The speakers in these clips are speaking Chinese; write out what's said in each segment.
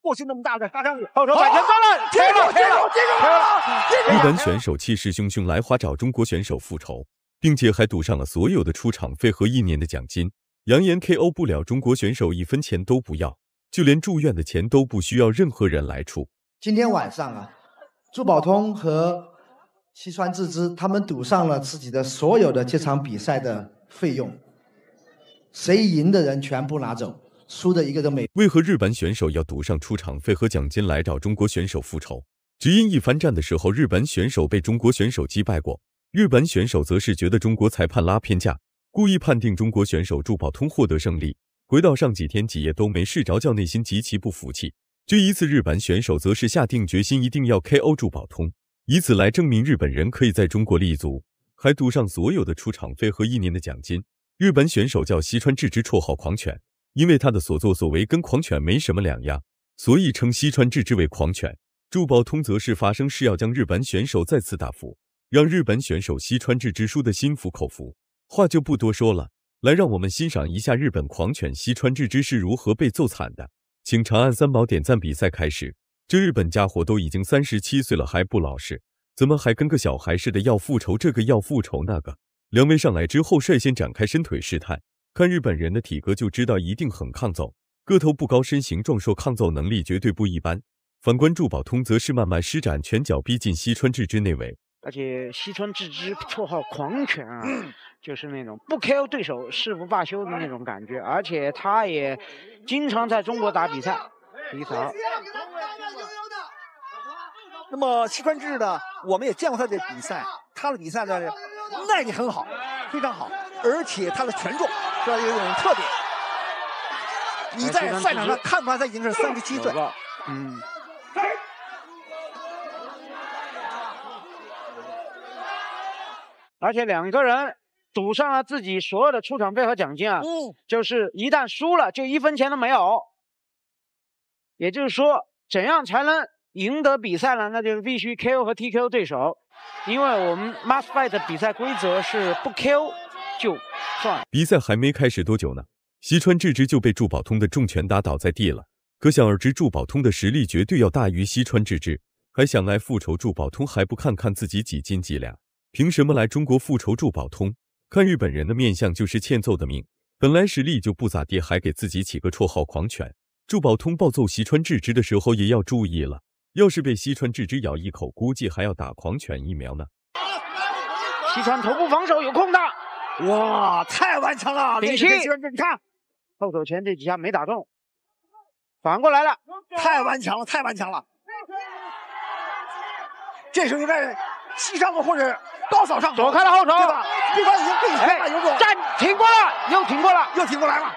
过去那么大的杀伤力。后手摆拳抓了，接住！日本选手气势汹汹来华找中国选手复仇，并且还赌上了所有的出场费和1年的奖金，扬言 KO 不了中国选手1分钱都不要，就连住院的钱都不需要任何人来出。今天晚上啊，朱宝通和西川智之他们赌上了自己的所有的这场比赛的费用，谁赢的人全部拿走，输的一个都没。为何日本选手要赌上出场费和奖金来找中国选手复仇？只因一番战的时候，日本选手被中国选手击败过，日本选手则是觉得中国裁判拉偏架，故意判定中国选手朱宝通获得胜利。回岛上几天几夜都没睡着觉，内心极其不服气。这一次日本选手则是下定决心一定要 KO 朱宝通，以此来证明日本人可以在中国立足，还赌上所有的出场费和1年的奖金。日本选手叫西川智之，绰号狂犬，因为他的所作所为跟狂犬没什么两样，所以称西川智之为狂犬。朱宝通则是发声是要将日本选手再次打服，让日本选手西川智之输得心服口服。话就不多说了，来让我们欣赏一下日本狂犬西川智之是如何被揍惨的。请长按3宝点赞。比赛开始，这日本家伙都已经37岁了还不老实，怎么还跟个小孩似的要复仇这个要复仇那个。两位上来之后率先展开伸腿试探，看日本人的体格就知道一定很抗揍，个头不高身形壮硕，抗揍能力绝对不一般。反观朱宝通则是慢慢施展拳脚逼近西川智之内围，而且西川智之绰号狂犬啊，就是那种不 KO 对手誓不罢休的那种感觉，而且他也经常在中国打比赛。第一槽。那么西川智呢，我们也见过他的比赛，他的比赛呢耐力很好，非常好，而且他的权重是吧有一种特点。你在赛场上看出来他已经是37岁。而且两个人赌上了自己所有的出场费和奖金啊，就是一旦输了就1分钱都没有。也就是说，怎样才能赢得比赛呢？那就是必须 KO 和 TKO 对手，因为我们 Must Fight 的比赛规则是不 KO 就算了。比赛还没开始多久呢，西川智之就被朱宝通的重拳打倒在地了。可想而知，朱宝通的实力绝对要大于西川智之，还想来复仇朱宝通，还不看看自己几斤几两？凭什么来中国复仇朱宝通？看日本人的面相就是欠揍的命，本来实力就不咋地，还给自己起个绰号狂犬。朱宝通暴揍西川智之的时候也要注意了，要是被西川智之咬一口，估计还要打狂犬疫苗呢。西川头部防守有空的，哇，太顽强了！顶膝，你看后手拳这几下没打中，反过来了，太顽强了，太顽强了。这时候应该膝上或者高扫上，躲开了后手，对吧？对方已经被推了，有种站挺过了，又挺过了，又挺过来了。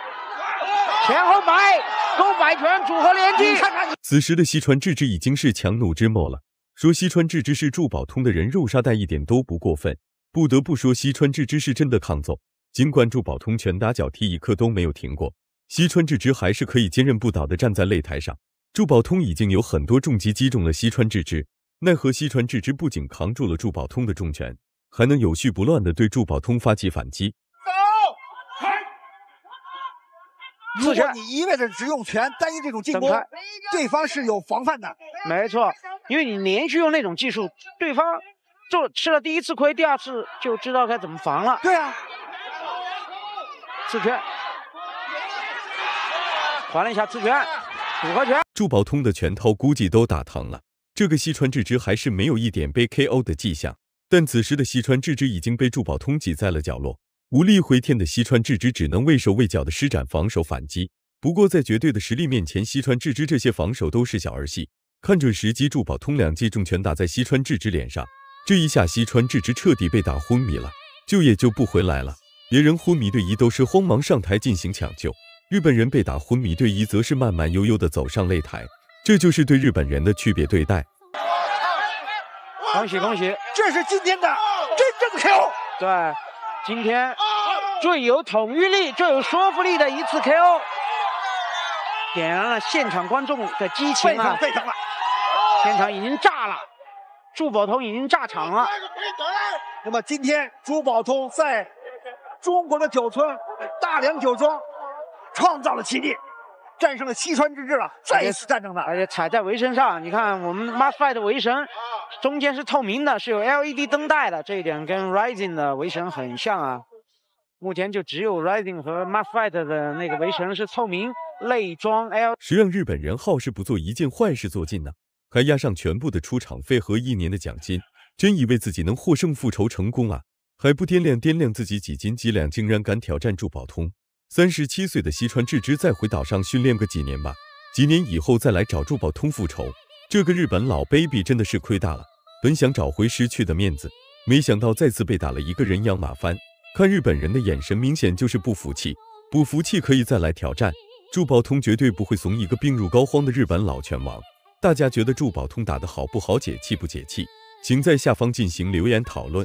前后摆，勾摆拳组合连击。此时的西川智之已经是强弩之末了，说西川智之是朱宝通的人肉沙袋一点都不过分。不得不说，西川智之是真的抗揍，尽管朱宝通拳打脚踢一刻都没有停过，西川智之还是可以坚韧不倒地站在擂台上。朱宝通已经有很多重击击中了西川智之，奈何西川智之不仅扛住了朱宝通的重拳，还能有序不乱地对朱宝通发起反击。如果你一味的只用拳单一这种进攻，对方是有防范的。没错，因为你连续用那种技术，对方就吃了第一次亏，第二次就知道该怎么防了。对啊，刺拳，还了一下刺拳，组合拳。朱宝通的拳头估计都打疼了，这个西川智之还是没有一点被 KO 的迹象。但此时的西川智之已经被朱宝通挤在了角落。无力回天的西川智之只能畏手畏脚的施展防守反击。不过在绝对的实力面前，西川智之这些防守都是小儿戏。看准时机，朱宝通2记重拳打在西川智之脸上，这一下西川智之彻底被打昏迷了，救也救不回来了。别人昏迷，队医都是慌忙上台进行抢救，日本人被打昏迷，队医则是慢慢悠悠地走上擂台。这就是对日本人的区别对待。恭喜恭喜，这是今天的真正的 KO。对，今天最有统御力、最有说服力的一次 KO， 点燃了现场观众的激情啊！沸腾了，现场已经炸了，朱宝通已经炸场了。那么今天朱宝通在中国的9村大良酒庄创造了奇迹，战胜了西川智之了，再一次战胜他，而且踩在围绳上，你看我们 Must Fight 的围绳中间是透明的，是有 LED 灯带的，这一点跟 Rising 的围绳很像啊。目前就只有 Rising 和 Must Fight 的那个围绳是透明内装 LED。谁让日本人好事不做一件坏事做尽呢？还押上全部的出场费和1年的奖金，真以为自己能获胜复仇成功啊？还不掂量自己几斤几两，竟然敢挑战祝保通。37岁的西川智之再回岛上训练个几年吧，几年以后再来找祝保通复仇。这个日本老 baby 真的是亏大了，本想找回失去的面子，没想到再次被打了一个人仰马翻。看日本人的眼神，明显就是不服气，不服气可以再来挑战。祝保通绝对不会怂一个病入膏肓的日本老拳王。大家觉得祝保通打得好不好，解气不解气？请在下方进行留言讨论。